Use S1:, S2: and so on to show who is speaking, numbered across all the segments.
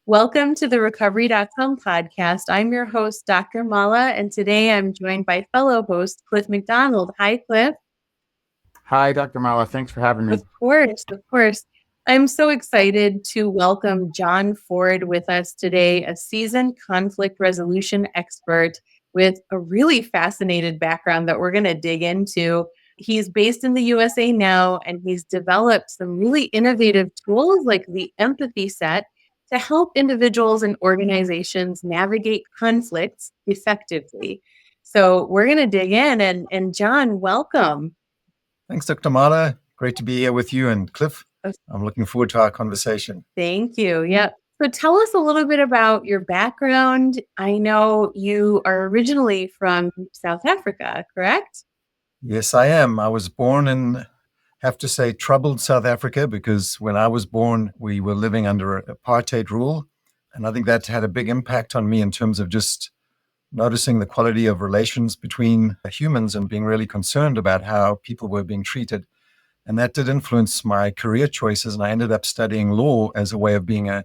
S1: Welcome to the Recovery.com podcast. I'm your host, Dr. Mala, and today I'm joined by fellow host, Cliff McDonald. Hi, Cliff.
S2: Hi, Dr. Mala. Thanks for having me.
S1: Of course. I'm so excited to welcome John Ford with us today, a seasoned conflict resolution expert with a really fascinating background that we're going to dig into. He's based in the USA now, and he's developed some really innovative tools like the empathy set to help individuals and organizations navigate conflicts effectively. So we're going to dig in, and John, welcome.
S3: Thanks, Dr. Mala. Great to be here with you and Cliff. I'm looking forward to our conversation.
S1: Thank you. Yeah. So tell us a little bit about your background. I know you are originally from South Africa, correct?
S3: Yes, I am. I was born in, have to say, troubled South Africa, because when I was born, we were living under apartheid rule. And I think that had a big impact on me in terms of just noticing the quality of relations between humans and being really concerned about how people were being treated. And that did influence my career choices. And I ended up studying law as a way of being an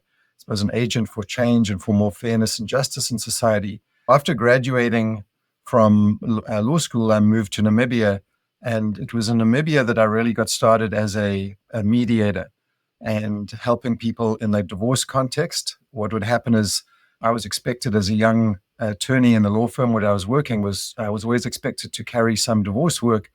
S3: agent for change and for more fairness and justice in society. After graduating from law school, I moved to Namibia. And it was in Namibia that I really got started as a mediator and helping people in the divorce context. What would happen is I was expected as a young attorney in the law firm where I was working I was always expected to carry some divorce work.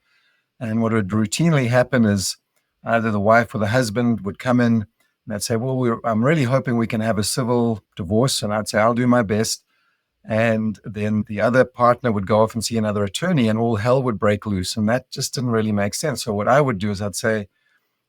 S3: And what would routinely happen is either the wife or the husband would come in and they'd say, well, I'm really hoping we can have a civil divorce. And I'd say, I'll do my best. And then the other partner would go off and see another attorney and all hell would break loose. And that just didn't really make sense. So what I would do is I'd say,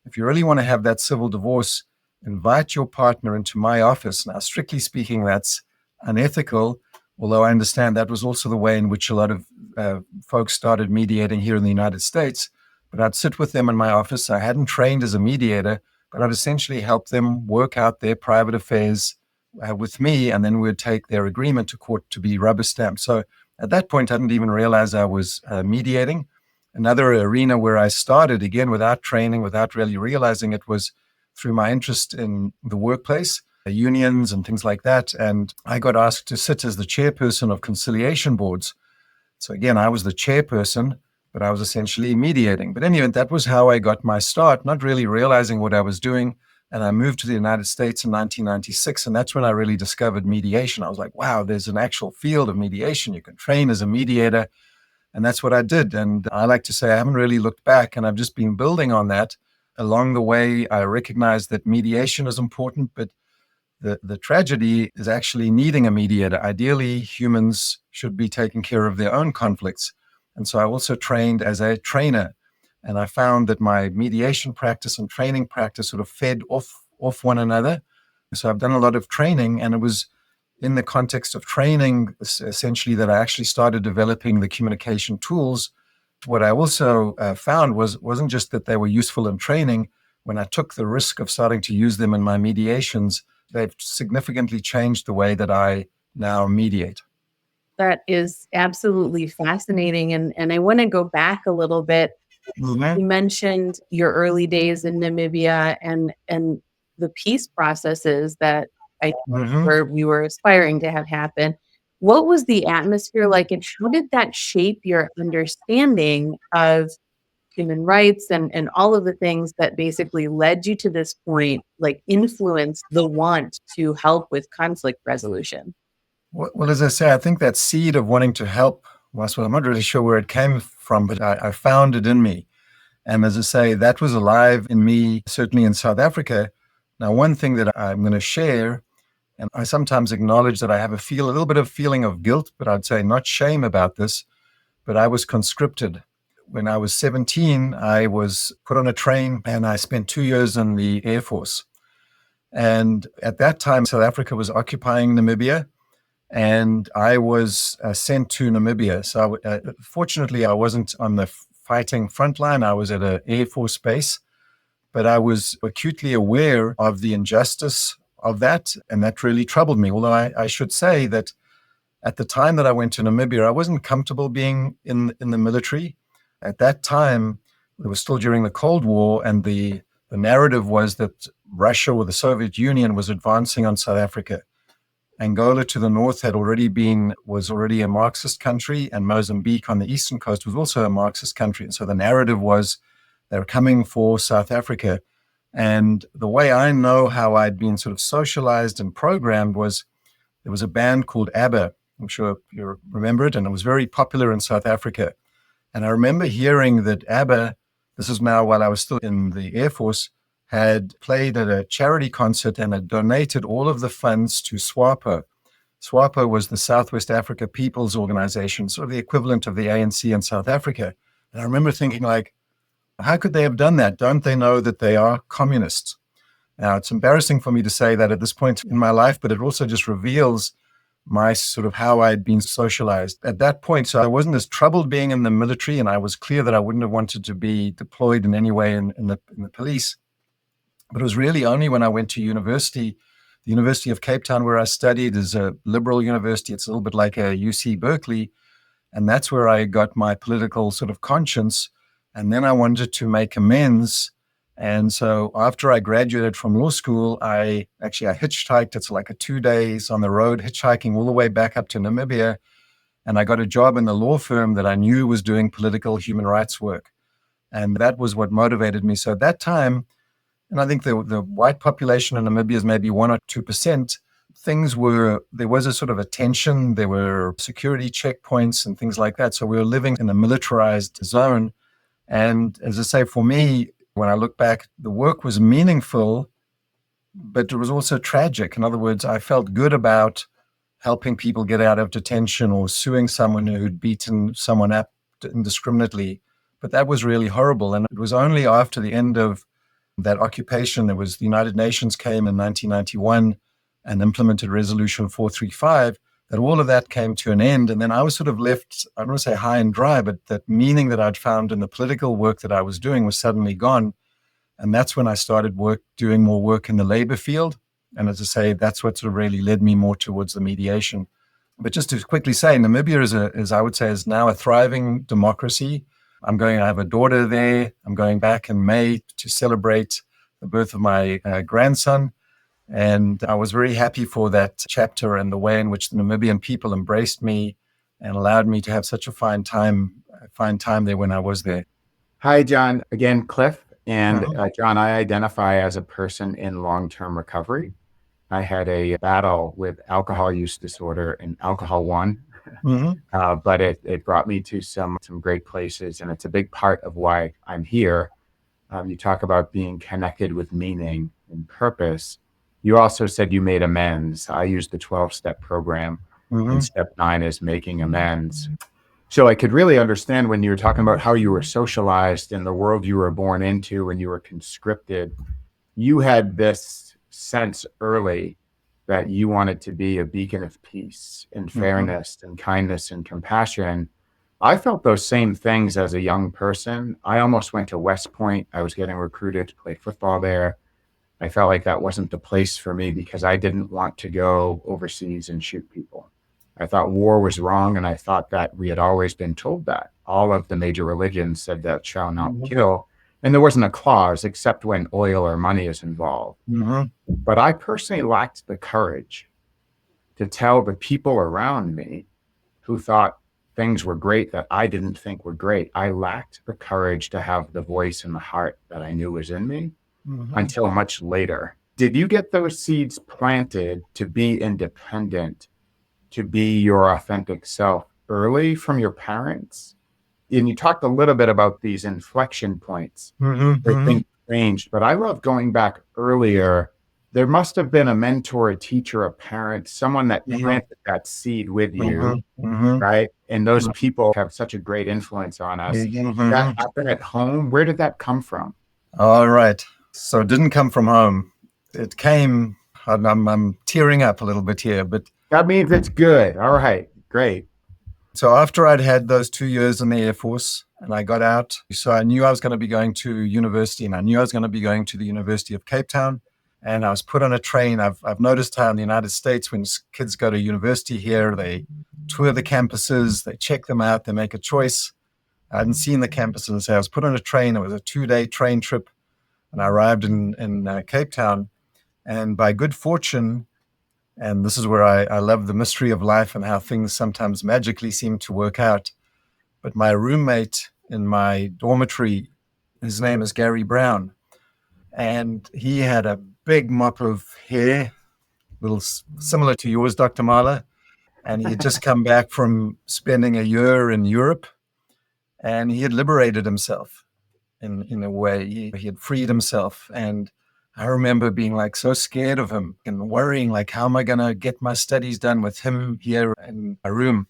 S3: if you really want to have that civil divorce, invite your partner into my office. Now, strictly speaking, that's unethical, although I understand that was also the way in which a lot of folks started mediating here in the United States. But I'd sit with them in my office. I hadn't trained as a mediator, but I'd essentially help them work out their private affairs with me, and then we'd take their agreement to court to be rubber stamped. So at that point, I didn't even realize I was mediating. Another arena where I started, again, without training, without really realizing it, was through my interest in the workplace, unions and things like that. And I got asked to sit as the chairperson of conciliation boards. So again, I was the chairperson, but I was essentially mediating. But anyway, that was how I got my start, not really realizing what I was doing. And I moved to the United States in 1996. And that's when I really discovered mediation. I was like, wow, there's an actual field of mediation. You can train as a mediator. And that's what I did. And I like to say I haven't really looked back, and I've just been building on that. Along the way, I recognized that mediation is important, but the tragedy is actually needing a mediator. Ideally, humans should be taking care of their own conflicts. And so I also trained as a trainer. And I found that my mediation practice and training practice sort of fed off one another. So I've done a lot of training, and it was in the context of training, essentially, that I actually started developing the communication tools. What I also found wasn't just that they were useful in training. When I took the risk of starting to use them in my mediations, they've significantly changed the way that I now mediate.
S1: That is absolutely fascinating. And I want to go back a little bit.
S3: Mm-hmm.
S1: You mentioned your early days in Namibia and the peace processes that I think we were aspiring to have happen. What was the atmosphere like, and how did that shape your understanding of human rights and all of the things that basically led you to this point, like influence the want to help with conflict resolution?
S3: Well, as I say, I think that seed of wanting to help, well, I'm not really sure where it came from, but I found it in me. And as I say, that was alive in me, certainly in South Africa. Now, one thing that I'm going to share, and I sometimes acknowledge that I have a little bit of feeling of guilt, but I'd say not shame about this, but I was conscripted. When I was 17, I was put on a train and I spent 2 years in the Air Force. And at that time, South Africa was occupying Namibia, and I was sent to Namibia. So fortunately, I wasn't on the fighting front line. I was at an Air Force base, but I was acutely aware of the injustice of that, and that really troubled me. Although I should say that at the time that I went to Namibia, I wasn't comfortable being in the military. At that time, it was still during the Cold War, and the narrative was that Russia or the Soviet Union was advancing on South Africa. Angola to the north was already a Marxist country, and Mozambique on the eastern coast was also a Marxist country. And so the narrative was they were coming for South Africa. And the way I know how I'd been sort of socialized and programmed was there was a band called ABBA. I'm sure you remember it, and it was very popular in South Africa. And I remember hearing that ABBA, this is now while I was still in the Air Force, had played at a charity concert and had donated all of the funds to SWAPO. SWAPO was the Southwest Africa People's Organization, sort of the equivalent of the ANC in South Africa. And I remember thinking, like, how could they have done that? Don't they know that they are communists? Now, it's embarrassing for me to say that at this point in my life, but it also just reveals my sort of how I'd been socialized at that point. So I wasn't as troubled being in the military, and I was clear that I wouldn't have wanted to be deployed in any way in the police. But it was really only when I went to university, the University of Cape Town, where I studied, is a liberal university. It's a little bit like a UC Berkeley. And that's where I got my political sort of conscience. And then I wanted to make amends. And so after I graduated from law school, I hitchhiked. It's like 2 days on the road, hitchhiking all the way back up to Namibia. And I got a job in the law firm that I knew was doing political human rights work. And that was what motivated me. So at that time, and I think the white population in Namibia is maybe 1 or 2%, there was a sort of a tension. There were security checkpoints and things like that. So we were living in a militarized zone. And as I say, for me, when I look back, the work was meaningful, but it was also tragic. In other words, I felt good about helping people get out of detention or suing someone who'd beaten someone up indiscriminately. But that was really horrible. And it was only after the end of that occupation, the United Nations came in 1991 and implemented Resolution 435, that all of that came to an end. And then I was sort of left, I don't want to say high and dry, but that meaning that I'd found in the political work that I was doing was suddenly gone. And that's when I started doing more work in the labor field. And as I say, that's what sort of really led me more towards the mediation. But just to quickly say, Namibia is now a thriving democracy. I have a daughter there. I'm going back in May to celebrate the birth of my grandson. And I was very happy for that chapter and the way in which the Namibian people embraced me and allowed me to have such a fine time there when I was there.
S2: Hi, John. Again, Cliff. And John, I identify as a person in long-term recovery. I had a battle with alcohol use disorder in Alcohol One, but it brought me to some great places. And it's a big part of why I'm here. You talk about being connected with meaning and purpose. You also said you made amends. I used the 12-step program, and step 9 is making amends. So I could really understand when you were talking about how you were socialized in the world you were born into when you were conscripted. You had this sense early that you wanted to be a beacon of peace and fairness and kindness and compassion. I felt those same things as a young person. I almost went to West Point. I was getting recruited to play football there. I felt like that wasn't the place for me because I didn't want to go overseas and shoot people. I thought war was wrong, and I thought that we had always been told that. All of the major religions said that shall not kill, and there wasn't a clause except when oil or money is involved. But I personally lacked the courage to tell the people around me who thought things were great that I didn't think were great. I lacked the courage to have the voice and the heart that I knew was in me until much later. Did you get those seeds planted to be independent, to be your authentic self early from your parents? And you talked a little bit about these inflection points where things changed, but I love going back earlier. There must have been a mentor, a teacher, a parent, someone that planted that seed with you, right? And those people have such a great influence on us. That happened at home. Where did that come from?
S3: All right. So it didn't come from home. It came, I'm tearing up a little bit here, but
S2: That means it's good. All right, great.
S3: So after I'd had those 2 years in the Air Force and I got out, so I knew I was going to be going to university, and I knew I was going to be going to the University of Cape Town. And I was put on a train. I've noticed how in the United States, when kids go to university here, they tour the campuses, they check them out, they make a choice. I hadn't seen the campuses. So I was put on a train. It was a 2-day train trip. And I arrived in Cape Town. And by good fortune, And this is where I love the mystery of life and how things sometimes magically seem to work out. But my roommate in my dormitory, his name is Gary Brown, and he had a big mop of hair, little similar to yours, Dr. Marla. And he had just come back from spending a year in Europe, and he had liberated himself in a way. He had freed himself. And I remember being like so scared of him and worrying, like, how am I going to get my studies done with him here in my room?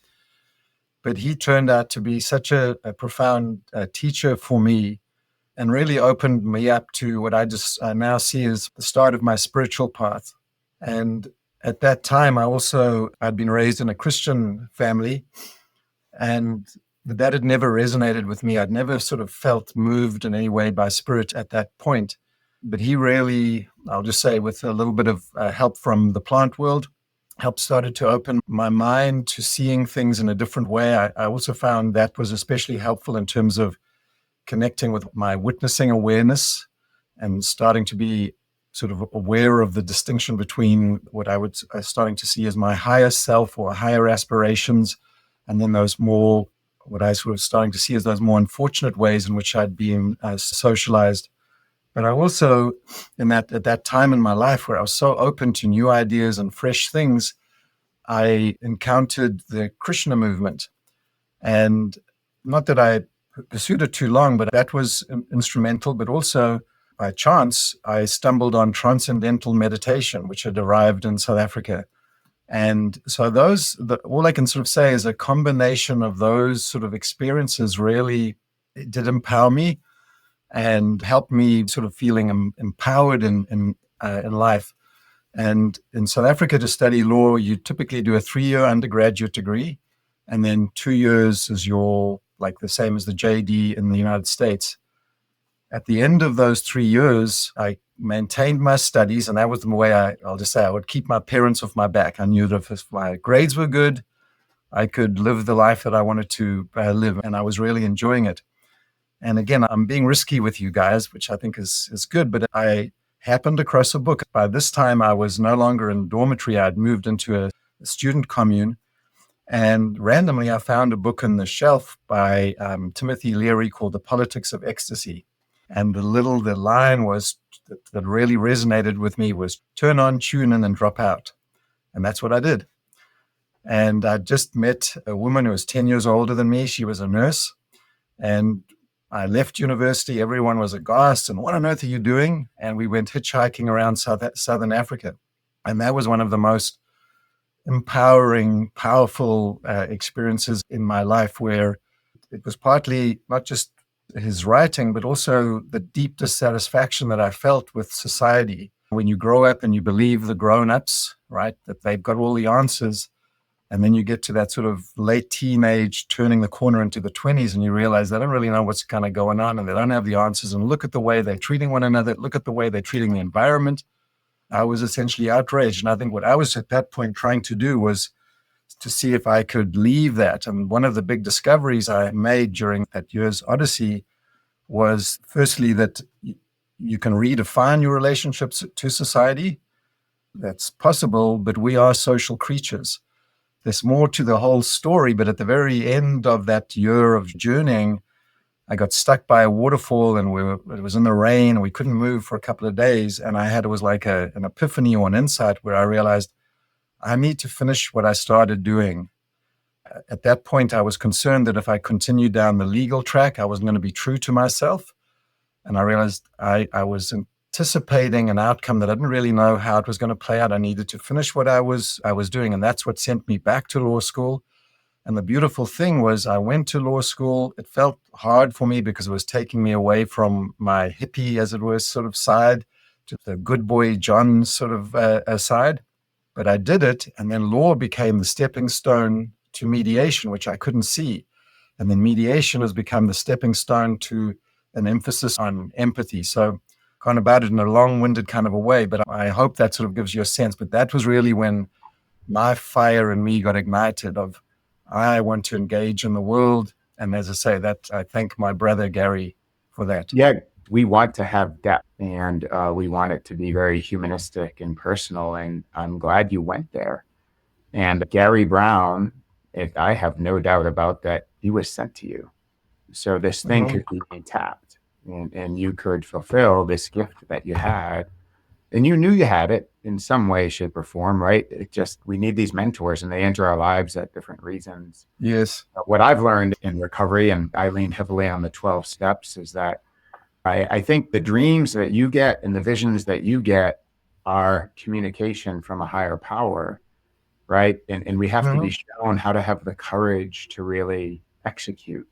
S3: But he turned out to be such a profound teacher for me and really opened me up to what I now see as the start of my spiritual path. And at that time, I'd been raised in a Christian family, and that had never resonated with me. I'd never sort of felt moved in any way by spirit at that point. But he really, I'll just say, with a little bit of help from the plant world, started to open my mind to seeing things in a different way. I also found that was especially helpful in terms of connecting with my witnessing awareness and starting to be sort of aware of the distinction between what I was starting to see as my higher self or higher aspirations, and then those more, what I sort of starting to see as those more unfortunate ways in which I'd been socialized. But I also, at that time in my life where I was so open to new ideas and fresh things, I encountered the Krishna movement. And not that I pursued it too long, but that was instrumental. But also, by chance, I stumbled on transcendental meditation, which had arrived in South Africa. And so all I can sort of say is a combination of those sort of experiences really did empower me and helped me sort of feeling empowered in life. And in South Africa, to study law, you typically do a 3-year undergraduate degree, and then 2 years is like the same as the JD in the United States. At the end of those 3 years, I maintained my studies, and that was the way I'll just say I would keep my parents off my back. I knew that if my grades were good, I could live the life that I wanted to live, and I was really enjoying it. And again, I'm being risky with you guys, which I think is good, but I happened across a book. By this time, I was no longer in dormitory. I'd moved into a student commune. And randomly, I found a book on the shelf by Timothy Leary called The Politics of Ecstasy. And the line was that really resonated with me was turn on, tune in, and drop out. And that's what I did. And I just met a woman who was 10 years older than me. She was a nurse. And I left university. Everyone was aghast. And what on earth are you doing? And we went hitchhiking around Southern Africa. And that was one of the most empowering, powerful experiences in my life, where it was partly not just his writing, but also the deep dissatisfaction that I felt with society. When you grow up and you believe the grown-ups, right, that they've got all the answers, and then you get to that sort of late teenage, turning the corner into the 20s, and you realize they don't really know what's kind of going on, and they don't have the answers, and look at the way they're treating one another, look at the way they're treating the environment. I was essentially outraged. And I think what I was at that point trying to do was to see if I could leave that. And one of the big discoveries I made during that year's odyssey was, firstly, that you can redefine your relationships to society. That's possible, but we are social creatures. There's more to the whole story, but at the very end of that year of journeying, I got stuck by a waterfall, and it was in the rain, and we couldn't move for a couple of days. And it was like an epiphany or an insight where I realized I need to finish what I started doing. At that point, I was concerned that if I continued down the legal track, I wasn't going to be true to myself. And I realized I was anticipating an outcome that I didn't really know how it was going to play out. I needed to finish what I was doing. And that's what sent me back to law school. And the beautiful thing was I went to law school. It felt hard for me because it was taking me away from my hippie, as it was, sort of side to the good boy John sort of side. But I did it. And then law became the stepping stone to mediation, which I couldn't see. And then mediation has become the stepping stone to an emphasis on empathy. So gone about it in a long-winded kind of a way, but I hope that sort of gives you a sense. But that was really when my fire in me got ignited of, I want to engage in the world. And as I say, that I thank my brother Gary for that.
S2: Yeah, we want to have depth, and we want it to be very humanistic and personal. And I'm glad you went there. And Gary Brown, I have no doubt about that, he was sent to you. So this thing could be tapped, and you could fulfill this gift that you had. And you knew you had it in some way, shape, or form, right? It just, we need these mentors, and they enter our lives at different reasons.
S3: Yes.
S2: What I've learned in recovery, and I lean heavily on the 12 steps, is that I think the dreams that you get and the visions that you get are communication from a higher power, right? And we have to be shown how to have the courage to really execute,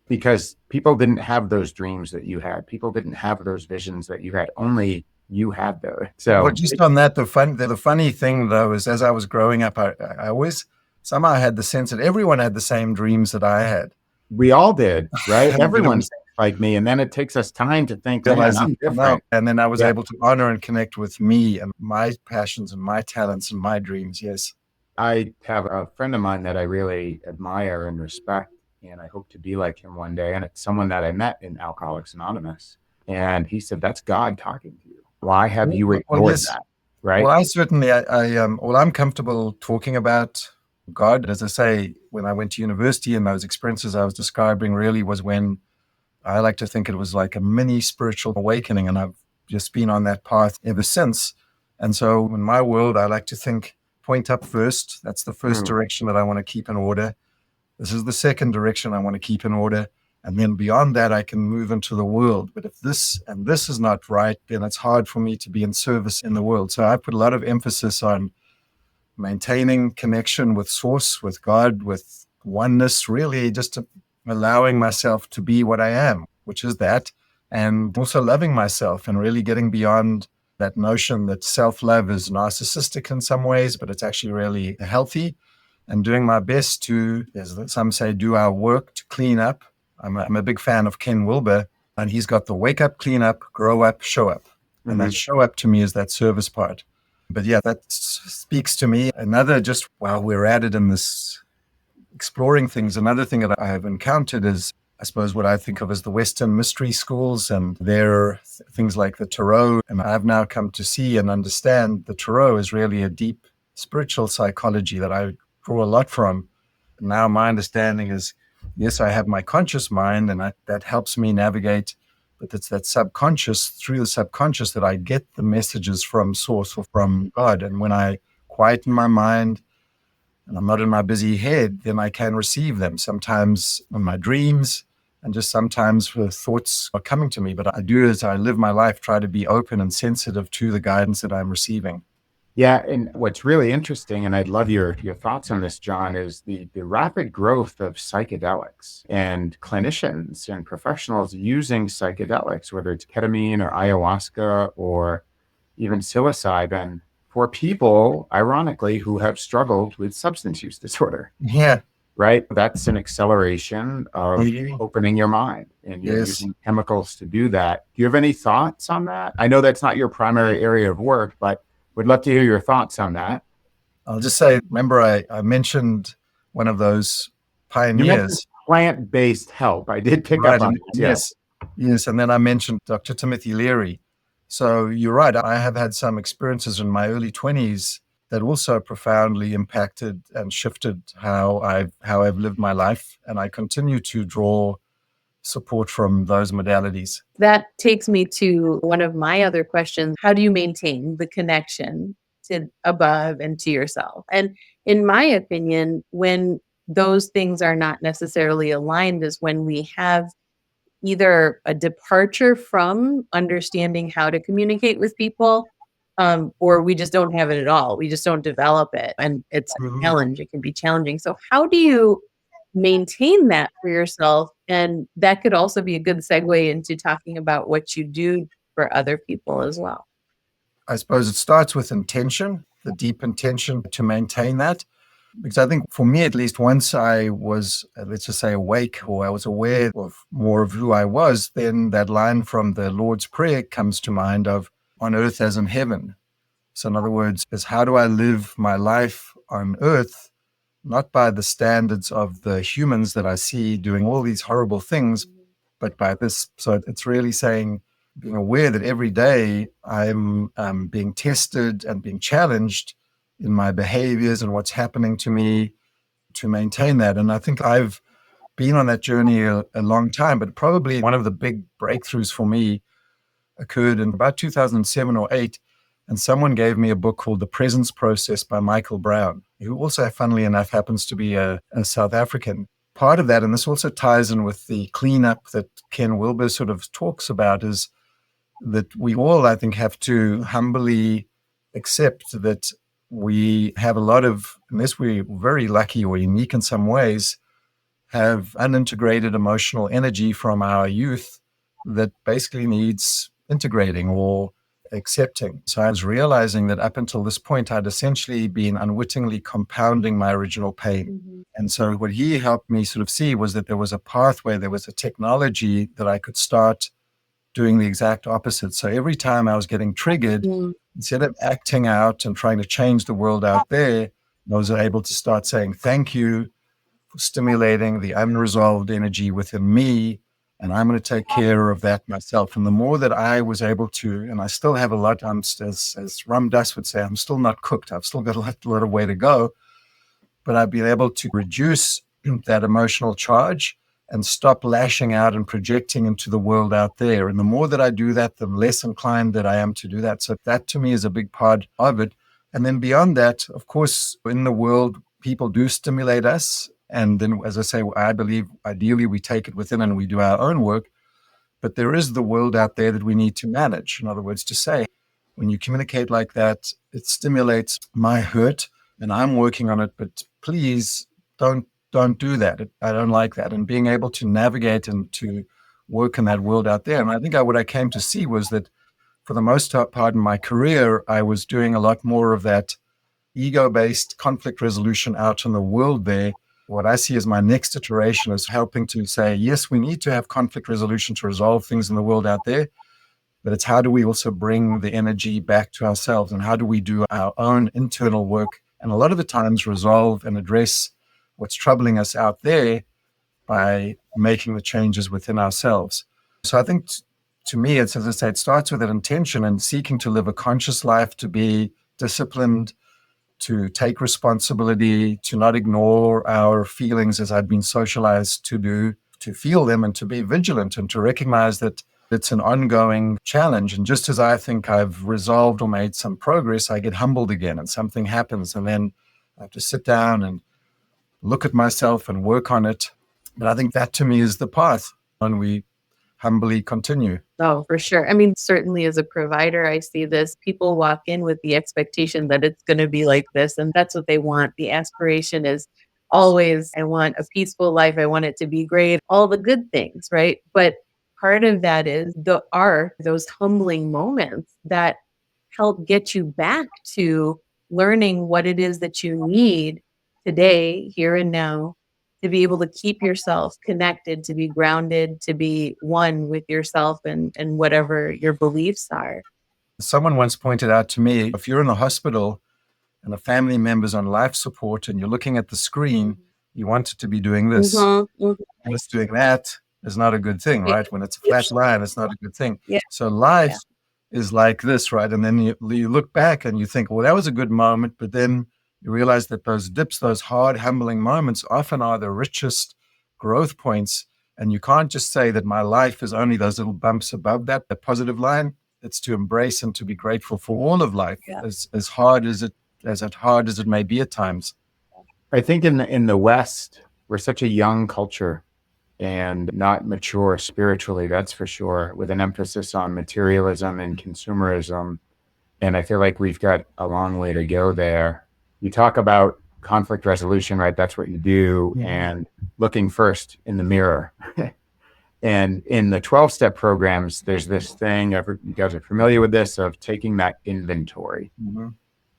S2: because people didn't have those dreams that you had. People didn't have those visions that you had. Only you had those. So,
S3: well, just on that, the funny thing though is, as I was growing up, I always somehow had the sense that everyone had the same dreams that I had.
S2: we all did, right? Everyone's like me. And then it takes us time to think, man, I'm different.
S3: And then I was able to honor and connect with me and my passions and my talents and my dreams. Yes.
S2: I have a friend of mine that I really admire and respect, and I hope to be like him one day. And it's someone that I met in Alcoholics Anonymous. And he said, that's God talking to you. Why have you ignored that? Right.
S3: Well, I certainly, I'm comfortable talking about God. As I say, when I went to university, and those experiences I was describing really was when I like to think it was like a mini spiritual awakening. And I've just been on that path ever since. And so in my world, I like to think point up first. That's the first direction that I want to keep in order. This is the second direction I want to keep in order. And then beyond that, I can move into the world. But if this and this is not right, then it's hard for me to be in service in the world. So I put a lot of emphasis on maintaining connection with Source, with God, with oneness, really just allowing myself to be what I am, which is that, and also loving myself and really getting beyond that notion that self-love is narcissistic in some ways, but it's actually really healthy, and doing my best to, as some say, do our work to clean up. I'm a big fan of Ken Wilber, and he's got the wake up, clean up, grow up, show up. And that show up to me is that service part. But yeah, that speaks to me. Another, just while we're at it in this exploring things, another thing that I have encountered is, I suppose, what I think of as the Western mystery schools, and there are things like the Tarot. And I've now come to see and understand the Tarot is really a deep spiritual psychology that I draw a lot from. Now my understanding is, yes, I have my conscious mind, and that helps me navigate, but it's that subconscious, through the subconscious, that I get the messages from Source or from God. And when I quieten my mind and I'm not in my busy head, then I can receive them, sometimes in my dreams, and just sometimes the thoughts are coming to me. But I do, as I live my life, try to be open and sensitive to the guidance that I'm receiving.
S2: Yeah. And what's really interesting, and I'd love your thoughts on this, John, is the rapid growth of psychedelics and clinicians and professionals using psychedelics, whether it's ketamine or ayahuasca or even psilocybin, for people, ironically, who have struggled with substance use disorder.
S3: Yeah.
S2: Right? That's an acceleration of opening your mind, and you're using chemicals to do that. Do you have any thoughts on that? I know that's not your primary area of work, but would love to hear your thoughts on that.
S3: I'll just say, remember I mentioned one of those pioneers.
S2: Plant-based help. I did pick up on it.
S3: Yes. And then I mentioned Dr. Timothy Leary. So you're right. I have had some experiences in my early 20s that also profoundly impacted and shifted how I've lived my life. And I continue to draw support from those modalities.
S1: That takes me to one of my other questions. How do you maintain the connection to above and to yourself? And in my opinion, when those things are not necessarily aligned is when we have either a departure from understanding how to communicate with people, or we just don't have it at all. We just don't develop it. And it's a challenge. It can be challenging. So how do you maintain that for yourself? And that could also be a good segue into talking about what you do for other people as well.
S3: I suppose it starts with intention, the deep intention to maintain that. Because I think for me, at least, once I was, let's just say, awake, or I was aware of more of who I was, then that line from the Lord's Prayer comes to mind of on earth as in heaven. So in other words, is how do I live my life on earth, not by the standards of the humans that I see doing all these horrible things, but by this. So it's really saying, being aware that every day I'm being tested and being challenged in my behaviors and what's happening to me to maintain that. And I think I've been on that journey a long time, but probably one of the big breakthroughs for me occurred in about 2007 or 8. And someone gave me a book called The Presence Process by Michael Brown, who also, funnily enough, happens to be a South African. Part of that, and this also ties in with the cleanup that Ken Wilber sort of talks about, is that we all, I think, have to humbly accept that we have a lot of, unless we're very lucky or unique in some ways, have unintegrated emotional energy from our youth that basically needs integrating or accepting. So I was realizing that up until this point, I'd essentially been unwittingly compounding my original pain.
S1: Mm-hmm.
S3: And so what he helped me sort of see was that there was a pathway, there was a technology that I could start doing the exact opposite. So every time I was getting triggered, instead of acting out and trying to change the world out there, I was able to start saying, thank you for stimulating the unresolved energy within me. And I'm going to take care of that myself. And the more that I was able to, and I still have a lot, as Ram Dass would say, I'm still not cooked. I've still got a lot of way to go, but I've been able to reduce that emotional charge and stop lashing out and projecting into the world out there. And the more that I do that, the less inclined that I am to do that. So that to me is a big part of it. And then beyond that, of course, in the world, people do stimulate us. And then, as I say, I believe ideally we take it within and we do our own work. But there is the world out there that we need to manage. In other words, to say, when you communicate like that, it stimulates my hurt and I'm working on it, but please don't do that. I don't like that. And being able to navigate and to work in that world out there. And I think what I came to see was that for the most part in my career, I was doing a lot more of that ego-based conflict resolution out in the world there. What I see as my next iteration is helping to say, yes, we need to have conflict resolution to resolve things in the world out there, but it's how do we also bring the energy back to ourselves and how do we do our own internal work and a lot of the times resolve and address what's troubling us out there by making the changes within ourselves. So I think to me, it's, as I say, it starts with an intention and seeking to live a conscious life, to be disciplined, to take responsibility, to not ignore our feelings as I've been socialized to do, to feel them and to be vigilant and to recognize that it's an ongoing challenge. And just as I think I've resolved or made some progress, I get humbled again and something happens. And then I have to sit down and look at myself and work on it. But I think that to me is the path and we humbly continue.
S1: Oh, for sure. I mean, certainly as a provider, I see this. People walk in with the expectation that it's going to be like this, and that's what they want. The aspiration is always, I want a peaceful life. I want it to be great, all the good things, right? But part of that is those humbling moments that help get you back to learning what it is that you need today, here and now, to be able to keep yourself connected, to be grounded, to be one with yourself and whatever your beliefs are.
S3: Someone once pointed out to me, if you're in the hospital and a family member's on life support and you're looking at the screen, you want it to be doing this. And it's doing that is not a good thing, right? When it's a flat line, it's not a good thing.
S1: Yeah.
S3: So life is like this, right? And then you look back and you think, well, that was a good moment. But then you realize that those dips, those hard, humbling moments often are the richest growth points. And you can't just say that my life is only those little bumps above that, the positive line. It's to embrace and to be grateful for all of life, as hard as it may be at times.
S2: I think in the West, we're such a young culture and not mature spiritually, that's for sure, with an emphasis on materialism and consumerism. And I feel like we've got a long way to go there. You talk about conflict resolution, right? That's what you do. And looking first in the mirror. And in the 12-step programs, there's this thing, you guys are familiar with this, of taking that inventory.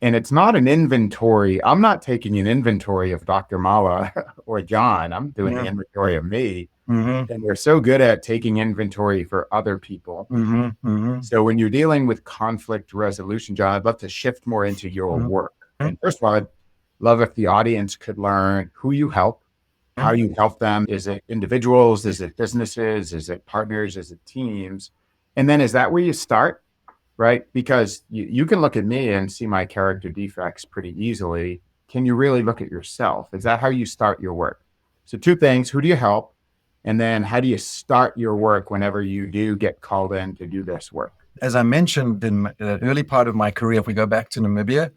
S2: And it's not an inventory. I'm not taking an inventory of Dr. Mala or John. I'm doing an inventory of me. And we're so good at taking inventory for other people. So when you're dealing with conflict resolution, John, I'd love to shift more into your work. And first of all, I'd love if the audience could learn who you help, how you help them. Is it individuals? Is it businesses? Is it partners? Is it teams? And then is that where you start? Right? Because you can look at me and see my character defects pretty easily. Can you really look at yourself? Is that how you start your work? So two things: who do you help? And then how do you start your work whenever you do get called in to do this work?
S3: As I mentioned in the early part of my career, if we go back to Namibia,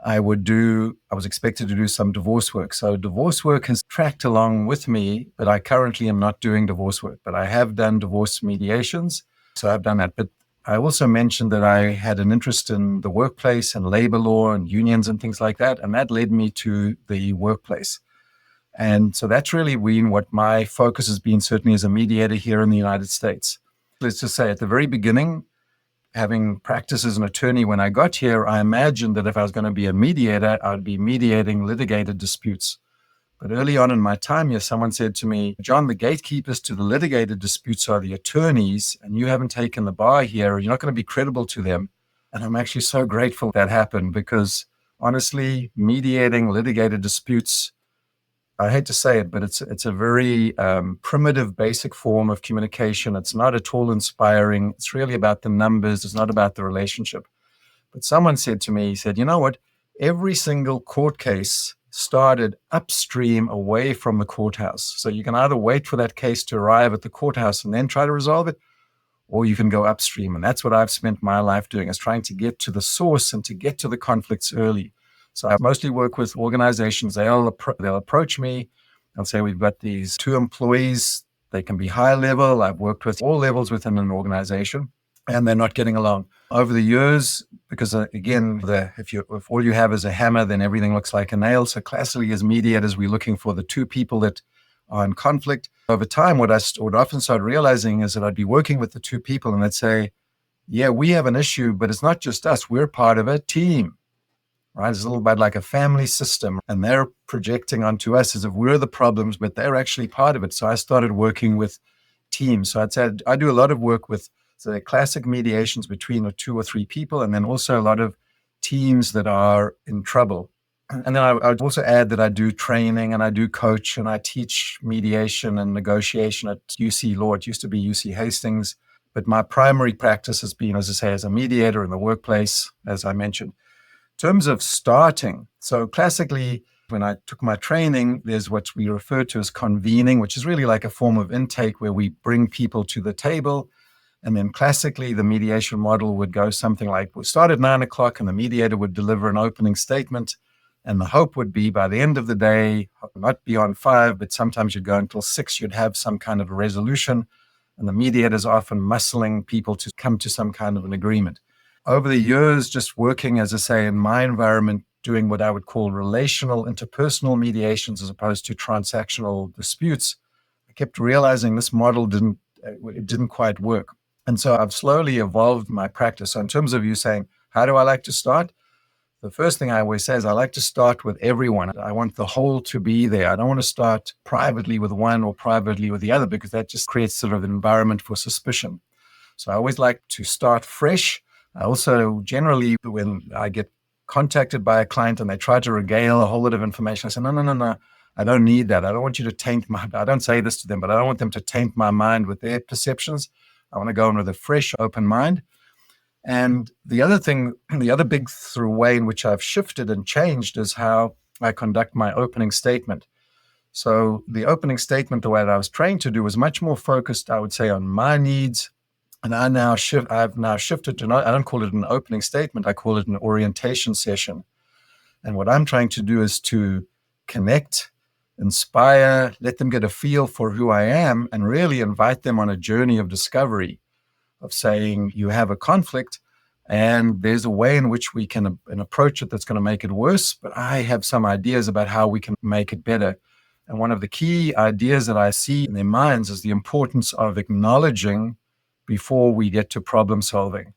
S3: I was expected to do some divorce work. So divorce work has tracked along with me, but I currently am not doing divorce work, but I have done divorce mediations. So I've done that. But I also mentioned that I had an interest in the workplace and labor law and unions and things like that. And that led me to the workplace. And so that's really been what my focus has been, certainly as a mediator here in the United States. Let's just say at the very beginning, having practiced as an attorney when I got here, I imagined that if I was going to be a mediator, I would be mediating litigated disputes. But early on in my time here, someone said to me, John, the gatekeepers to the litigated disputes are the attorneys, and you haven't taken the bar here. You're not going to be credible to them. And I'm actually so grateful that happened because honestly, mediating litigated disputes, I hate to say it, but it's a very primitive, basic form of communication. It's not at all inspiring. It's really about the numbers. It's not about the relationship. But someone said to me, he said, you know what? Every single court case started upstream away from the courthouse. So you can either wait for that case to arrive at the courthouse and then try to resolve it, or you can go upstream. And that's what I've spent my life doing, is trying to get to the source and to get to the conflicts early. So I mostly work with organizations. They'll approach me. They'll say, we've got these 2 employees. They can be high level. I've worked with all levels within an organization, and they're not getting along. Over the years, because again, if all you have is a hammer, then everything looks like a nail. So classically, as mediators, we're looking for the 2 people that are in conflict. Over time, what I would often start realizing is that I'd be working with the 2 people, and they'd say, yeah, we have an issue, but it's not just us. We're part of a team. Right? It's a little bit like a family system, and they're projecting onto us as if we're the problems, but they're actually part of it. So I started working with teams. So I'd say I do a lot of work with the classic mediations between 2 or 3 people, and then also a lot of teams that are in trouble. And then I would also add that I do training and I do coach and I teach mediation and negotiation at UC Law. It used to be UC Hastings, but my primary practice has been, as I say, as a mediator in the workplace, as I mentioned. In terms of starting, so classically, when I took my training, there's what we refer to as convening, which is really like a form of intake where we bring people to the table. And then classically, the mediation model would go something like, we'll start at 9 o'clock and the mediator would deliver an opening statement. And the hope would be by the end of the day, not beyond 5, but sometimes you'd go until 6, you'd have some kind of a resolution. And the mediator is often muscling people to come to some kind of an agreement. Over the years, just working, as I say, in my environment, doing what I would call relational interpersonal mediations as opposed to transactional disputes, I kept realizing this model didn't quite work. And so I've slowly evolved my practice. So in terms of you saying, how do I like to start? The first thing I always say is I like to start with everyone. I want the whole to be there. I don't want to start privately with one or privately with the other, because that just creates sort of an environment for suspicion. So I always like to start fresh. I also generally, when I get contacted by a client and they try to regale a whole lot of information, I say, no. I don't need that. I don't want you to I don't say this to them, but I don't want them to taint my mind with their perceptions. I want to go in with a fresh, open mind. And the other big way in which I've shifted and changed is how I conduct my opening statement. So the opening statement, the way that I was trained to do, was much more focused, I would say, on my needs. And I've now shifted to, I don't call it an opening statement, I call it an orientation session. And what I'm trying to do is to connect, inspire, let them get a feel for who I am, and really invite them on a journey of discovery, of saying, you have a conflict and there's a way in which we can approach it that's going to make it worse, but I have some ideas about how we can make it better. And one of the key ideas that I see in their minds is the importance of acknowledging before we get to problem solving.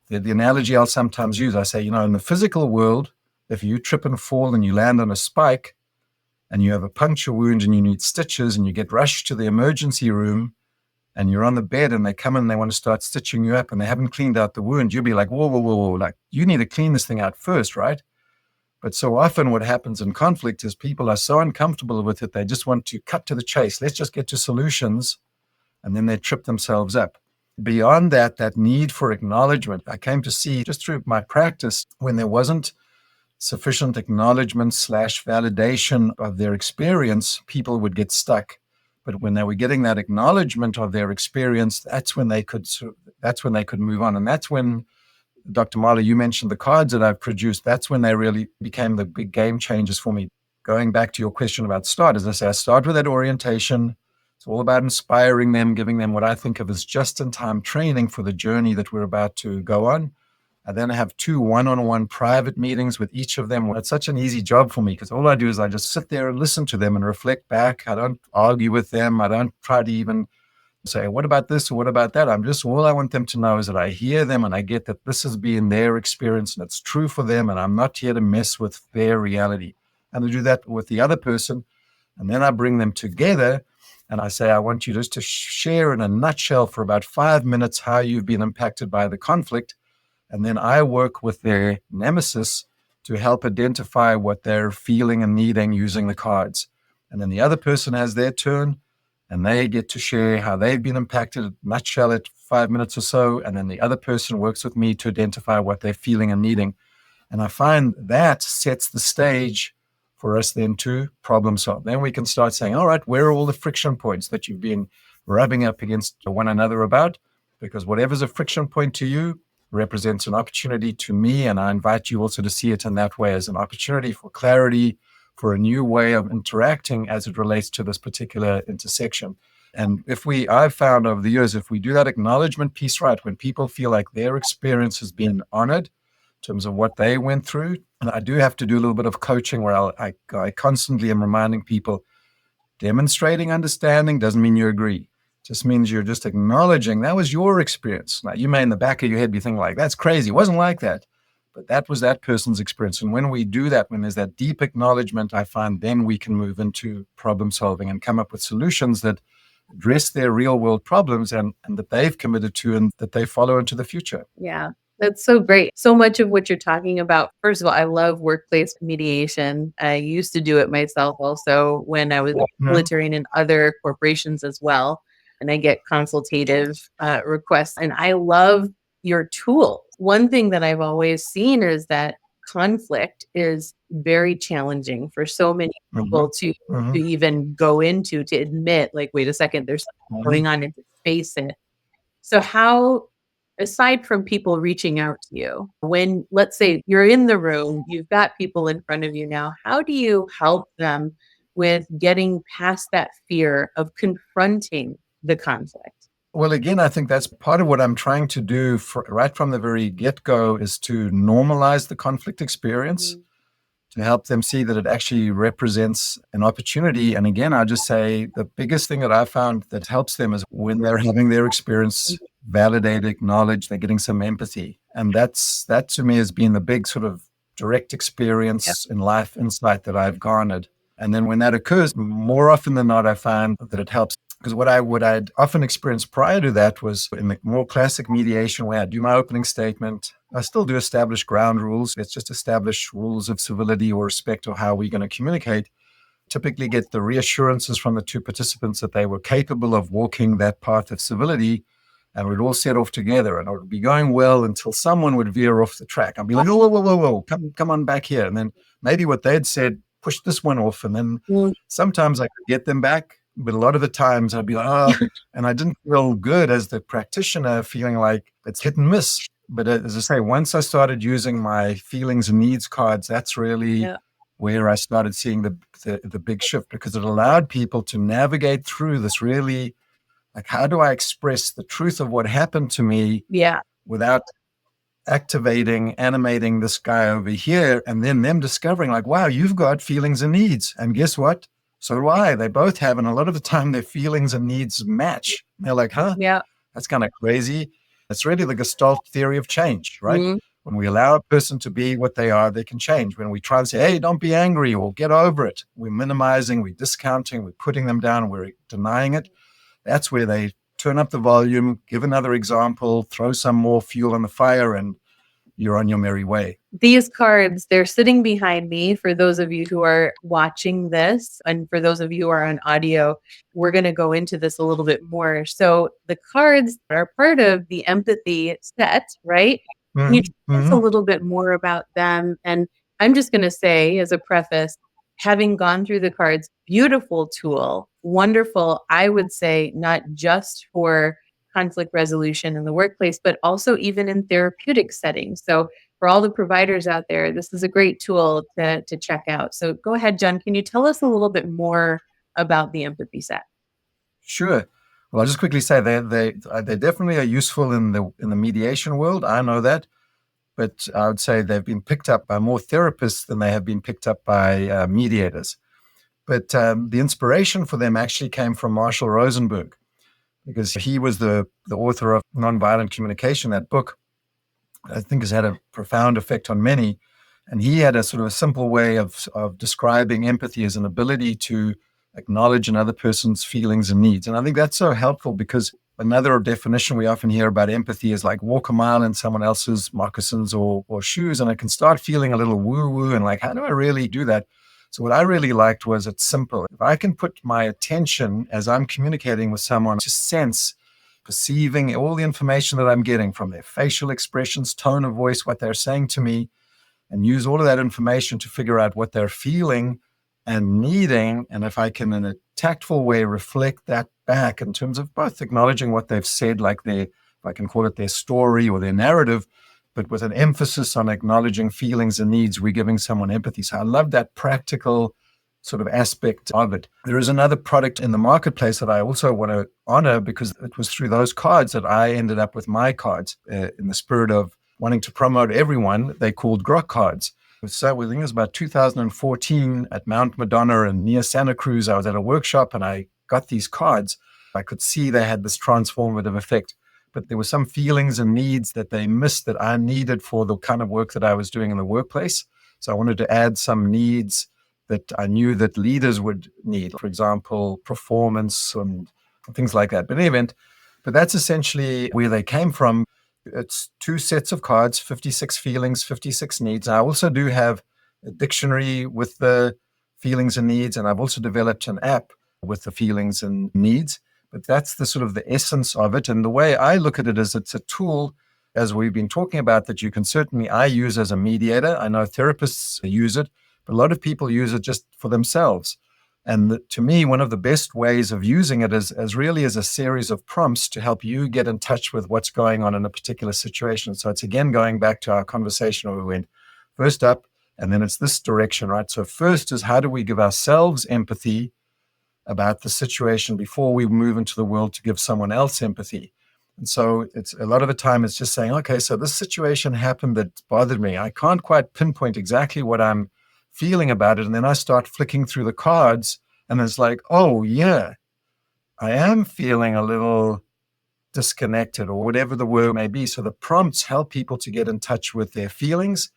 S3: The analogy I'll sometimes use, I say, in the physical world, if you trip and fall and you land on a spike and you have a puncture wound and you need stitches and you get rushed to the emergency room and you're on the bed and they come in and they want to start stitching you up and they haven't cleaned out the wound, you'll be like, whoa, like you need to clean this thing out first, right? But so often what happens in conflict is people are so uncomfortable with it, they just want to cut to the chase. Let's just get to solutions, and then they trip themselves up. beyond that, that need for acknowledgement, I came to see just through my practice when there wasn't sufficient acknowledgement / validation of their experience, people would get stuck. But when they were getting that acknowledgement of their experience, that's when they could move on. And that's when, Dr. Marley, you mentioned the cards that I've produced. That's when they really became the big game changers for me. Going back to your question about start, as I say, I start with that orientation. It's all about inspiring them, giving them what I think of as just-in-time training for the journey that we're about to go on. I then have 2 one-on-one private meetings with each of them. It's such an easy job for me because all I do is I just sit there and listen to them and reflect back. I don't argue with them. I don't try to even say, what about this or what about that? All I want them to know is that I hear them and I get that this has been their experience and it's true for them. And I'm not here to mess with their reality. And I do that with the other person. And then I bring them together and I say, I want you just to share in a nutshell for about 5 minutes how you've been impacted by the conflict. And then I work with their nemesis to help identify what they're feeling and needing using the cards. And then the other person has their turn and they get to share how they've been impacted, nutshell it 5 minutes or so. And then the other person works with me to identify what they're feeling and needing. And I find that sets the stage for us then to problem solve. Then we can start saying, all right, where are all the friction points that you've been rubbing up against one another about? Because whatever's a friction point to you represents an opportunity to me. And I invite you also to see it in that way as an opportunity for clarity, for a new way of interacting as it relates to this particular intersection. And I've found over the years, if we do that acknowledgement piece right, when people feel like their experience has been honored in terms of what they went through, and I do have to do a little bit of coaching where I constantly am reminding people, demonstrating understanding doesn't mean you agree. It just means you're just acknowledging that was your experience. Now, you may in the back of your head be thinking like, that's crazy. It wasn't like that. But that was that person's experience. And when we do that, when there's that deep acknowledgement, I find then we can move into problem solving and come up with solutions that address their real world problems and that they've committed to and that they follow into the future.
S1: Yeah, that's so great. So much of what you're talking about, first of all, I love workplace mediation. I used to do it myself also when I was in the military and in other corporations as well. And I get consultative requests. And I love your tool. One thing that I've always seen is that conflict is very challenging for so many people to even go into, to admit, like, wait a second, there's something going on, and to face it. So how, aside from people reaching out to you, when, let's say you're in the room, you've got people in front of you now, how do you help them with getting past that fear of confronting the conflict?
S3: Well, again, I think that's part of what I'm trying to do right from the very get-go is to normalize the conflict experience, to help them see that it actually represents an opportunity. And again, I just say the biggest thing that I found that helps them is when they're having their experience validated, acknowledged, they're getting some empathy. And that to me has been the big sort of direct experience in life insight that I've garnered. And then when that occurs, more often than not, I find that it helps. Because what I'd often experienced prior to that was in the more classic mediation where I do my opening statement. I still do establish ground rules. Let's just establish rules of civility or respect or how we're going to communicate. Typically get the reassurances from the two participants that they were capable of walking that path of civility, and we'd all set off together, and it would be going well until someone would veer off the track. I'd be like, whoa, come on back here. And then maybe what they'd said pushed this one off, and then sometimes I could get them back. But a lot of the times I'd be like, oh, and I didn't feel good as the practitioner, feeling like it's hit and miss. But as I say, once I started using my feelings and needs cards, that's really where I started seeing the big shift, because it allowed people to navigate through this really, like, how do I express the truth of what happened to me without animating this guy over here, and then them discovering like, wow, you've got feelings and needs. And guess what? So do I. They both have. And a lot of the time their feelings and needs match. They're like, huh? Yeah. That's kind of crazy. It's really the Gestalt theory of change, right? When we allow a person to be what they are, they can change. When we try to say, hey, don't be angry or get over it, we're minimizing, we're discounting, we're putting them down, we're denying it. That's where they turn up the volume, give another example, throw some more fuel on the fire, and you're on your merry way.
S1: These cards, they're sitting behind me for those of you who are watching this. And for those of you who are on audio, we're going to go into this a little bit more. So the cards are part of the empathy set, right? Can you tell us a little bit more about them? And I'm just going to say, as a preface, having gone through the cards, beautiful tool, wonderful, I would say, not just for conflict resolution in the workplace, but also even in therapeutic settings. So for all the providers out there, this is a great tool to check out. So go ahead, John. Can you tell us a little bit more about the empathy set?
S3: Sure. Well, I'll just quickly say they definitely are useful in the mediation world. I know that, but I would say they've been picked up by more therapists than they have been picked up by mediators. But the inspiration for them actually came from Marshall Rosenberg, because he was the author of Nonviolent Communication, that book I think has had a profound effect on many. And he had a sort of a simple way of describing empathy as an ability to acknowledge another person's feelings and needs. And I think that's so helpful, because another definition we often hear about empathy is like walk a mile in someone else's moccasins or shoes. And I can start feeling a little woo-woo and like, how do I really do that? So what I really liked was it's simple. If I can put my attention as I'm communicating with someone, just sense, perceiving all the information that I'm getting from their facial expressions, tone of voice, what they're saying to me, and use all of that information to figure out what they're feeling and needing. And if I can, in a tactful way, reflect that back in terms of both acknowledging what they've said, like if I can call it their story or their narrative, but with an emphasis on acknowledging feelings and needs, we're giving someone empathy. So I love that practical sort of aspect of it. There is another product in the marketplace that I also want to honor, because it was through those cards that I ended up with my cards, in the spirit of wanting to promote everyone. They called Grok cards. So I think it was about 2014 at Mount Madonna and near Santa Cruz. I was at a workshop and I got these cards. I could see they had this transformative effect, but there were some feelings and needs that they missed that I needed for the kind of work that I was doing in the workplace. So I wanted to add some needs that I knew that leaders would need, for example, performance and things like that. But in any event, but that's essentially where they came from. It's 2 sets of cards, 56 feelings, 56 needs. I also do have a dictionary with the feelings and needs, and I've also developed an app with the feelings and needs. But that's the sort of the essence of it. And the way I look at it is it's a tool, as we've been talking about, that you can certainly, I use as a mediator. I know therapists use it, but a lot of people use it just for themselves. And to me, one of the best ways of using it is really as a series of prompts to help you get in touch with what's going on in a particular situation. So it's again going back to our conversation where we went first up, and then it's this direction, right? So first is, how do we give ourselves empathy about the situation before we move into the world to give someone else empathy? And so it's a lot of the time it's just saying, okay, so this situation happened that bothered me. I can't quite pinpoint exactly what I'm feeling about it. And then I start flicking through the cards and it's like, oh yeah, I am feeling a little disconnected or whatever the word may be. So the prompts help people to get in touch with their feelings,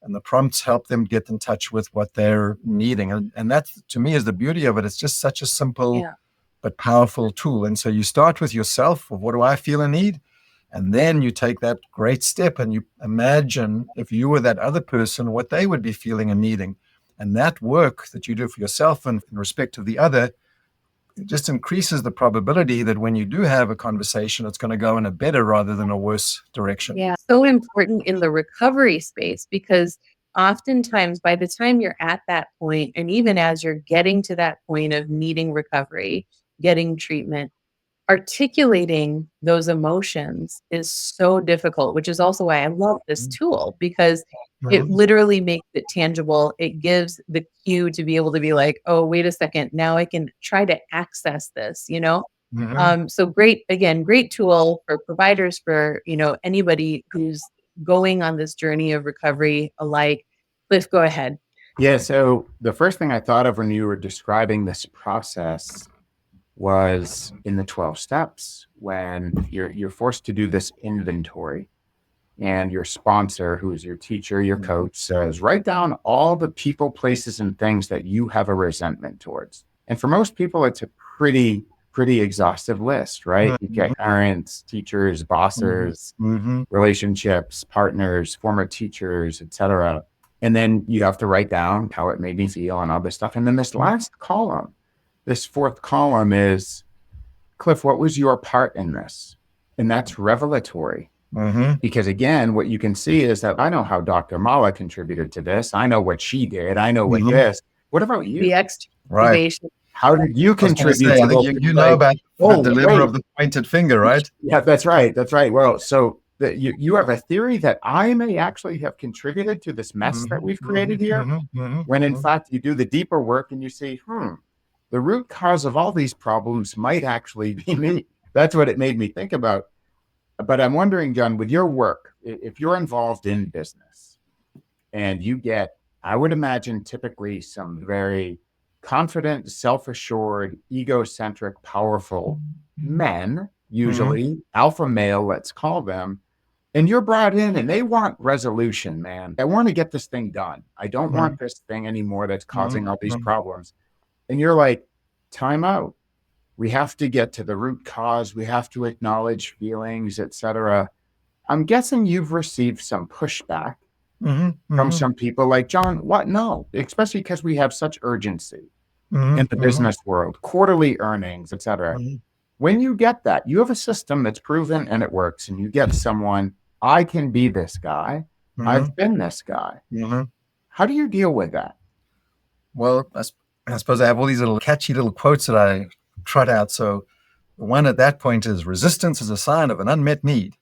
S3: and the prompts help them get in touch with what they're needing. And that, to me, is the beauty of it. It's just such a simple but powerful tool. And so you start with yourself, of what do I feel and need? And then you take that great step and you imagine, if you were that other person, what they would be feeling and needing. And that work that you do for yourself and in respect of the other, it just increases the probability that when you do have a conversation, it's going to go in a better rather than a worse direction.
S1: Yeah, so important in the recovery space, because oftentimes by the time you're at that point, and even as you're getting to that point of needing recovery, getting treatment, articulating those emotions is so difficult, which is also why I love this tool, because it literally makes it tangible. It gives the cue to be able to be like, oh, wait a second, now I can try to access this, so great, again, great tool for providers, for, anybody who's going on this journey of recovery alike. Cliff, go ahead.
S2: Yeah. So the first thing I thought of when you were describing this process was in the 12 steps, when you're forced to do this inventory, and your sponsor, who's your teacher, your coach, says, write down all the people, places, and things that you have a resentment towards. And for most people, it's a pretty pretty exhaustive list, right? You get parents, teachers, bosses, relationships, partners, former teachers, etc. And then you have to write down how it made me feel and all this stuff. And then this last column, this fourth column is, Cliff, what was your part in this? And that's revelatory. Because again, what you can see is that I know how Dr. Mala contributed to this. I know what she did. I know what this. What about you?
S1: The excavation.
S2: How did you contribute?
S3: I think you know about the dilemma of the pointed finger, right?
S2: Yeah, that's right. That's right. Well, so you have a theory that I may actually have contributed to this mess that we've created here, when in fact you do the deeper work and you see, the root cause of all these problems might actually be me. That's what it made me think about. But I'm wondering, John, with your work, if you're involved in business and you get, I would imagine typically some very confident, self-assured, egocentric, powerful men, usually alpha male, let's call them, and you're brought in and they want resolution, man. I want to get this thing done. I don't want this thing anymore that's causing all these problems. And you're like, time out. We have to get to the root cause. We have to acknowledge feelings, etc. I'm guessing you've received some pushback from some people like, John, what? No, especially because we have such urgency in the business world, quarterly earnings, etc. When you get that, you have a system that's proven and it works, and you get someone, I can be this guy. I've been this guy. How do you deal with that?
S3: Well, I suppose I have all these little catchy little quotes that I trot out. So the one at that point is, resistance is a sign of an unmet need.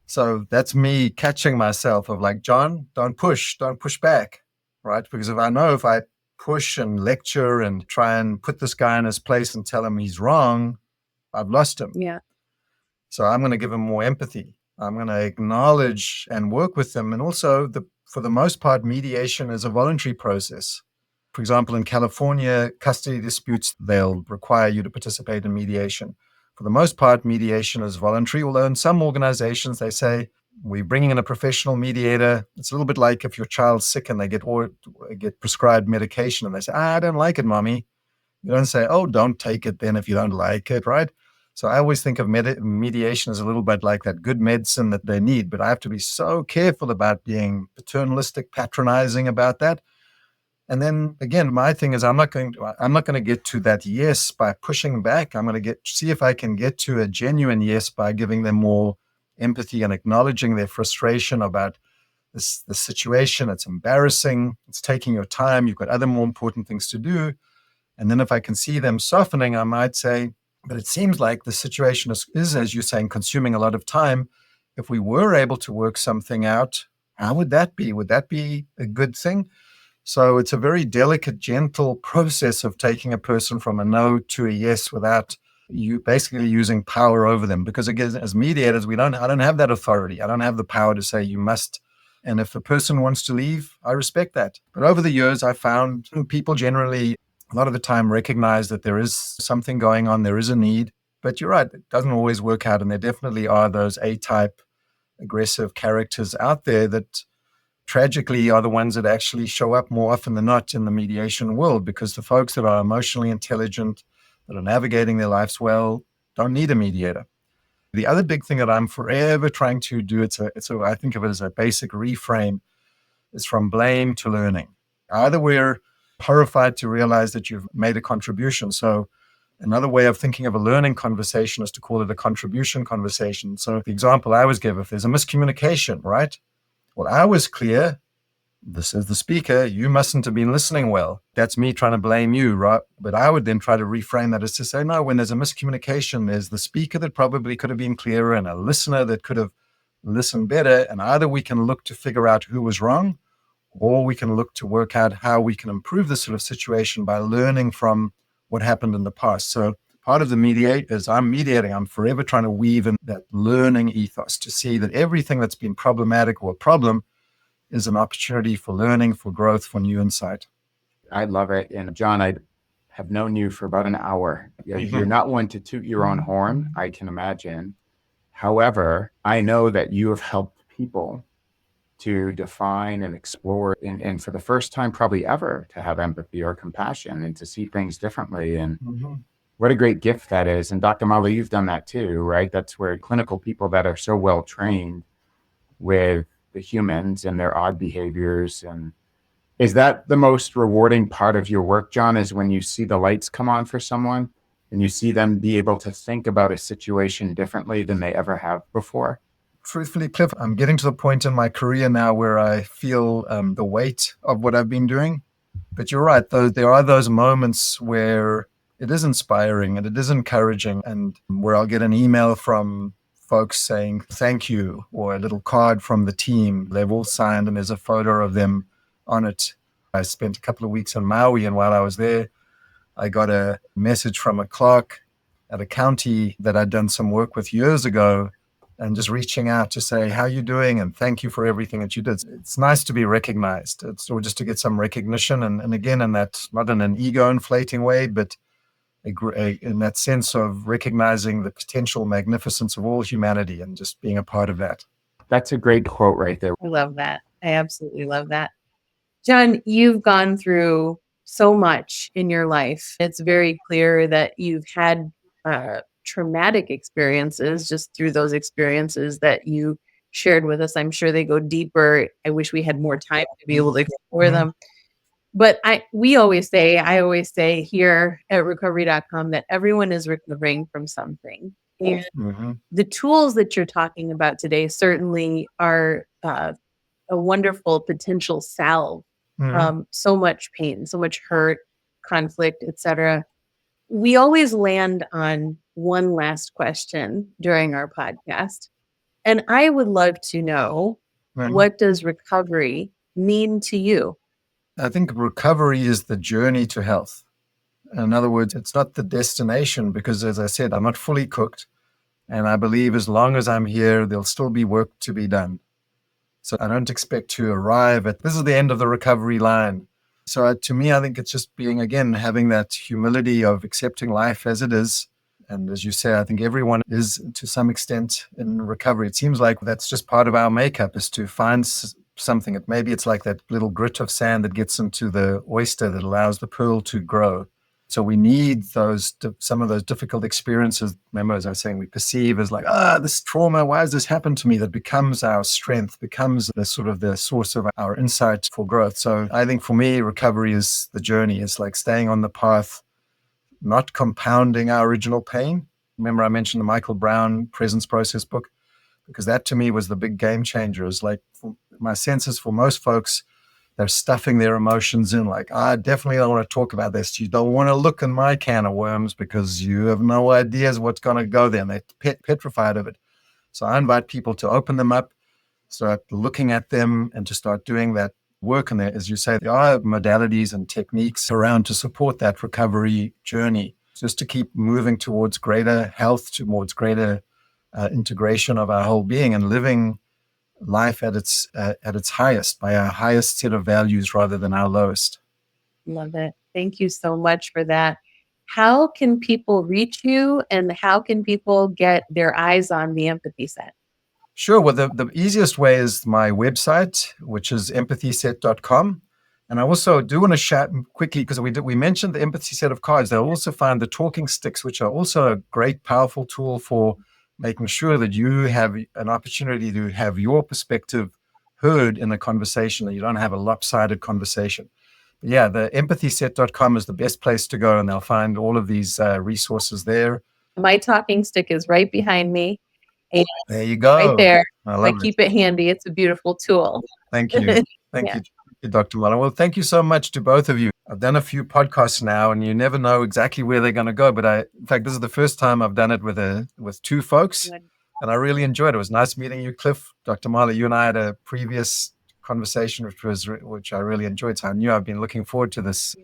S3: So that's me catching myself of like, John, don't push back, right? Because if I push and lecture and try and put this guy in his place and tell him he's wrong, I've lost him.
S1: Yeah.
S3: So I'm going to give him more empathy. I'm going to acknowledge and work with them. And also, for the most part, mediation is a voluntary process. For example, in California, custody disputes, they'll require you to participate in mediation. For the most part, mediation is voluntary, although in some organizations, they say, we're bringing in a professional mediator. It's a little bit like if your child's sick and they get prescribed medication and they say, I don't like it, mommy. You don't say, oh, don't take it then if you don't like it, right? So I always think of mediation as a little bit like that good medicine that they need, but I have to be so careful about being paternalistic, patronizing about that. And then again, my thing is I'm not going to get to that yes by pushing back. I'm going to see if I can get to a genuine yes by giving them more empathy and acknowledging their frustration about the situation. It's embarrassing. It's taking your time. You've got other more important things to do. And then if I can see them softening, I might say, but it seems like the situation is, as you're saying, consuming a lot of time. If we were able to work something out, how would that be? Would that be a good thing? So it's a very delicate, gentle process of taking a person from a no to a yes without you basically using power over them. Because again, as mediators, I don't have that authority. I don't have the power to say you must. And if a person wants to leave, I respect that. But over the years, I found people generally, a lot of the time, recognize that there is something going on. There is a need. But you're right, it doesn't always work out. And there definitely are those A-type aggressive characters out there that tragically are the ones that actually show up more often than not in the mediation world, because the folks that are emotionally intelligent, that are navigating their lives well, don't need a mediator. The other big thing that I'm forever trying to do, I think of it as a basic reframe, is from blame to learning. Either we're horrified to realize that you've made a contribution. So another way of thinking of a learning conversation is to call it a contribution conversation. So the example I always give, if there's a miscommunication, right? Well, I was clear, this is the speaker, you mustn't have been listening well. That's me trying to blame you, right? But I would then try to reframe that as to say, no, when there's a miscommunication, there's the speaker that probably could have been clearer and a listener that could have listened better. And either we can look to figure out who was wrong, or we can look to work out how we can improve this sort of situation by learning from what happened in the past. So part of the mediate is I'm mediating. I'm forever trying to weave in that learning ethos to see that everything that's been problematic or a problem is an opportunity for learning, for growth, for new insight.
S2: I love it. And John, I have known you for about an hour. You're not one to toot your own horn, I can imagine. However, I know that you have helped people to define and explore, and for the first time probably ever, to have empathy or compassion and to see things differently. And What a great gift that is. And Dr. Mala, you've done that too, right? That's where clinical people that are so well trained with the humans and their odd behaviors. And is that the most rewarding part of your work, John, is when you see the lights come on for someone and you see them be able to think about a situation differently than they ever have before?
S3: Truthfully, Cliff, I'm getting to the point in my career now where I feel the weight of what I've been doing. But you're right, though, there are those moments where it is inspiring and it is encouraging, and where I'll get an email from folks saying thank you, or a little card from the team. They've all signed and there's a photo of them on it. I spent a couple of weeks in Maui, and while I was there, I got a message from a clerk at a county that I'd done some work with years ago, and just reaching out to say, how you doing? And thank you for everything that you did. It's nice to be recognized. Or just to get some recognition. And again, in that, not in an ego inflating way, but in that sense of recognizing the potential magnificence of all humanity and just being a part of that.
S2: That's a great quote right there.
S1: I love that. I absolutely love that. John, you've gone through so much in your life. It's very clear that you've had traumatic experiences just through those experiences that you shared with us. I'm sure they go deeper. I wish we had more time to be able to explore them. But I always say here at Recovery.com that everyone is recovering from something. And the tools that you're talking about today certainly are a wonderful potential salve. So much pain, so much hurt, conflict, etc. We always land on one last question during our podcast. And I would love to know, what does recovery mean to you?
S3: I think recovery is the journey to health. In other words, it's not the destination, because as I said, I'm not fully cooked. And I believe as long as I'm here, there'll still be work to be done. So I don't expect to arrive at, this is the end of the recovery line. So to me, I think it's just being, again, having that humility of accepting life as it is. And as you say, I think everyone is to some extent in recovery. It seems like that's just part of our makeup, is to find something. Maybe it's like that little grit of sand that gets into the oyster that allows the pearl to grow. So we need some of those difficult experiences. Remember, as I was saying, we perceive as like, this trauma, why has this happened to me? That becomes our strength, becomes the sort of the source of our insight for growth. So I think for me, recovery is the journey. It's like staying on the path, not compounding our original pain. Remember, I mentioned the Michael Brown Presence Process book, because that to me was the big game changer. Is like, my sense is for most folks, they're stuffing their emotions in, like, I definitely don't want to talk about this. You don't want to look in my can of worms because you have no ideas what's going to go there. And they're petrified of it. So I invite people to open them up, start looking at them, and to start doing that work. And there, as you say, there are modalities and techniques around to support that recovery journey, just to keep moving towards greater health, towards greater integration of our whole being, and living life at its highest, by our highest set of values rather than our lowest.
S1: Love it. Thank you so much for that. How can people reach you, and how can people get their eyes on the empathy set?
S3: Sure. Well, the easiest way is my website, which is empathyset.com. And I also do want to chat quickly, because we mentioned the empathy set of cards. They'll also find the talking sticks, which are also a great, powerful tool for making sure that you have an opportunity to have your perspective heard in a conversation, and you don't have a lopsided conversation. But yeah, the empathyset.com is the best place to go, and they'll find all of these resources there.
S1: My talking stick is right behind me.
S3: There you go.
S1: Right there.
S3: I
S1: keep it handy. It's a beautiful tool.
S3: Thank you. Thank you, Dr. Mala. Well, thank you so much to both of you. I've done a few podcasts now, and you never know exactly where they're going to go. But in fact, this is the first time I've done it with two folks, and I really enjoyed it. It was nice meeting you, Cliff. Dr. Mala, you and I had a previous conversation, which I really enjoyed. So I knew I've been looking forward to this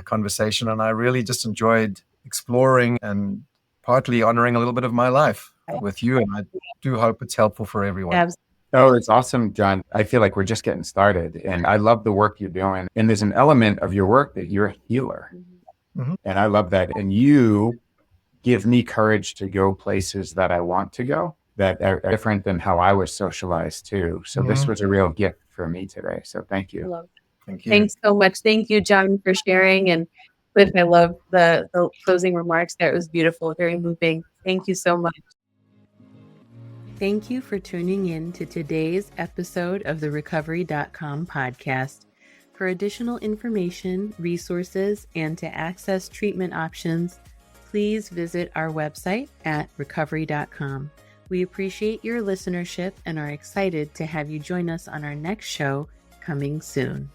S3: conversation, and I really just enjoyed exploring and partly honoring a little bit of my life with you. And I do hope it's helpful for everyone.
S1: Absolutely.
S2: Oh, it's awesome, John. I feel like we're just getting started, and I love the work you're doing. And there's an element of your work that you're a healer.
S3: Mm-hmm.
S2: And I love that. And you give me courage to go places that I want to go that are different than how I was socialized too. So this was a real gift for me today. So thank you.
S1: Love it.
S3: Thank you.
S1: Thanks so much. Thank you, John, for sharing. And Cliff, I love the closing remarks there. It was beautiful, very moving. Thank you so much. Thank you for tuning in to today's episode of the Recovery.com podcast. For additional information, resources, and to access treatment options, please visit our website at Recovery.com. We appreciate your listenership and are excited to have you join us on our next show coming soon.